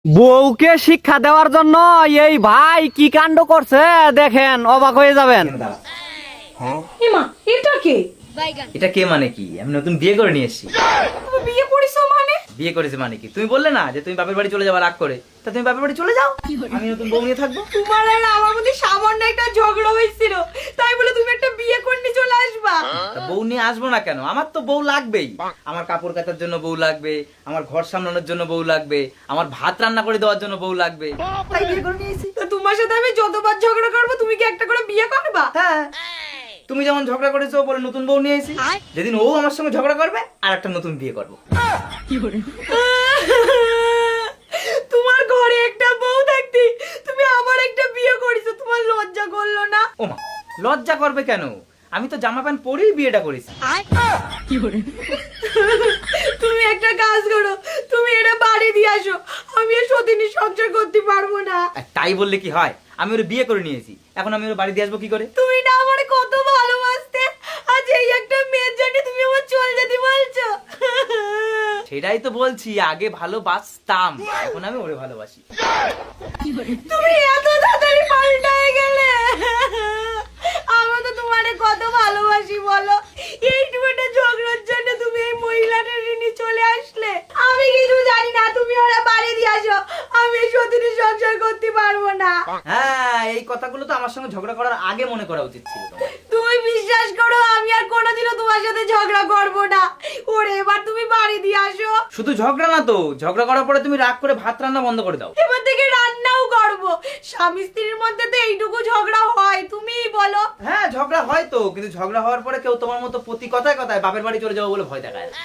বউকে শিক্ষা দেওয়ার জন্য এই ভাই কি কাণ্ড করছে দেখেন, অবাক হয়ে যাবেন। এমা এটা কে? এটা কে মানে কি? আমি নতুন বিয়ে করে নিয়ে এসেছি। তুমি বিয়ে করেছো মানে? বিয়ে করেছে মানে কি? তুমি বললে না যে তুমি বাপের বাড়ি চলে যাওয়ার রাগ করে, তা তুমি বাপের বাড়ি চলে যাও, আমি নতুন বউ নিয়ে থাকবো। তোমার আর আমার মধ্যে সামান্য একটা ঝগড়া হয়েছিল, তাই বলে তুমি একটা বিয়ে করে নিয়ে চলে আসবা? তা বউ নিয়ে আসবো না কেন? আমার তো বউ লাগবেই। আমার কাপড় কাচার জন্য বউ লাগবে, আমার ঘর সামলানোর জন্য বউ লাগবে, আমার ভাত রান্না করে দেওয়ার জন্য বউ লাগবে। তাই বিয়ে করে নিয়ে এসেছি। তো তোমার সাথে আমি যতবার ঝগড়া করবো তুমি কি একটা করে বিয়ে করবা? হ্যাঁ, তুমি যেমন ঝগড়া করেছো বলে নতুন বউ নিয়ে এসেছি, যেদিন ও আমার সঙ্গে ঝগড়া করবে আর একটা নতুন বিয়ে করবো। তোমার ঘরে একটা বউ থাকতে তুমি আবার একটা বিয়ে করেছো, তোমার লজ্জা করলো না? ও মা, লজ্জা করবে কেন? আমি তো জামা প্যান্ট পরেই বিয়েটা করেছি। তুমি একটা কাজ করো, তুমি এটা বাড়ি দিয়ে আসো, আমি আর সতীনী সংসার করতে পারবো না। আর তাই বললে কি হয়? আমি ওর বিয়ে করে নিয়েছি, এখন আমি ওর বাড়ি দিয়ে আসবো কি করে? তুমি না আমারে কত ভালোবাসতে, আজ এই একটা মেয়ের জন্য তুমি আমার চলে যেতে বলছো? সেটাই তো বলছি, আগে ভালোবাসতাম, এখন আমি ওরে ভালোবাসি। তুমি এত তাড়াতাড়ি পাল্টায় গেলে। আমি তো তোমারে কত ভালোবাসি বলো, এইটুকুটা ঝগড়ার জন্য তুমি এই মহিলাটা নিয়ে চলে আসলে। আমি কিছু জানি না, তুমি ওরা বাড়ি দিয়ে আসো, আমি এই সতীনের সংসার করতে পারবো না। হ্যাঁ, এই কথাগুলো তো আমার সঙ্গে ঝগড়া করার আগে মনে করা উচিত ছিল তোমার। তুমি বিশ্বাস করো, আমি আর কোনোদিনও তোমার সাথে ঝগড়া করবো না। ওরে এবার তুমি বাড়ি দিয়ে আসো। শুধু ঝগড়া না তো, ঝগড়া করার পরে তুমি রাগ করে ভাত রান্না বন্ধ করে দাও। এবার থেকে রান্নাও করবো। স্বামী স্ত্রীর মধ্যে তো এইটুকু ঝগড়া হয়, তুমিই বলো। হ্যাঁ, ঝগড়া হয় তো, কিন্তু ঝগড়া হওয়ার পরে কেউ তোমার মতো প্রতি কথায় কথায় বাপের বাড়ি চলে যাবো বলে ভয় দেখায় না।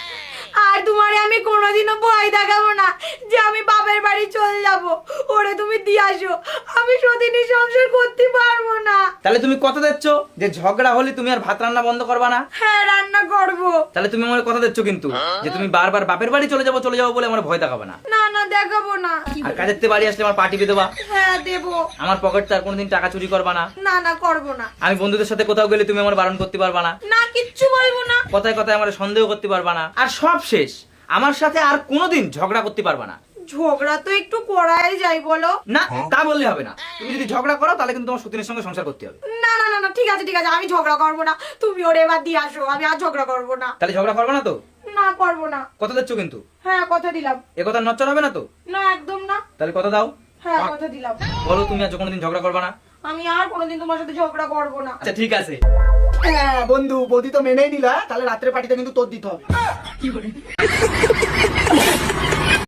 আর তোমারে আমি কোনোদিনও ভয় দেখাবো না যে আমি বাপের বাড়ি চলে যাবো। ওরে তুমি দিয়ে আসো, আমি সতীনী সংসার করতে পারবো না। তাহলে তুমি কথা দিচ্ছ যে ঝগড়া হলে তুমি আর ভাত রান্না বন্ধ করবা না? হ্যাঁ, রান্না করবো। তাহলে তুমি আমার কথা দিচ্ছ কিন্তু যে তুমি বারবার বাপের বাড়ি চলে যাবো বলে আমার ভয় দেখাবে না। না না, দেখাবো না। আর কাজের থেকে বাড়ি আসলে আমার পা টিপে দেবা। হ্যাঁ, দেবো। আমার পকেট তার কোনোদিন টাকা চুরি করবা না। না না, করবো না। আমি বন্ধুদের সাথে কোথাও গেলে তুমি আমার বারণ করতে পারবা না। না, কিচ্ছু বলবো না। কথায় কথায় আমার সন্দেহ করতে পারবা না। আর সব শেষ, আমার সাথে আর কোনোদিন ঝগড়া করতে পারবা না। ঝগড়া তো একটু করাই যায় বলো। না, তা বললে হবে না। তুমি যদি ঝগড়া করো তাহলে কিন্তু তোমার সতীনের সঙ্গে সংসার করতে হবে। না না না না, ঠিক আছে ঠিক আছে, আমি ঝগড়া করবো না। তুমি ওরে এবার দিয়ে আসো, আমি আর ঝগড়া করবো না। তাহলে ঝগড়া করবে না তো? না, করবো না। কথা দিচ্ছ কিন্তু? হ্যাঁ, কথা দিলাম। এ কথা নচ্চর হবে না তো? না, একদম না। তাহলে কথা দাও। হ্যাঁ, কথা দিলাম। বলো তুমি আর কোনোদিন ঝগড়া করবে না। আমি আর কোনোদিন তোমার সাথে ঝগড়া করবো না। আচ্ছা ঠিক আছে। হ্যাঁ বন্ধু, বৌদি তো মেনেই নিলা, তাহলে রাত্রে পার্টিতে কিন্তু তোর দিতে হবে।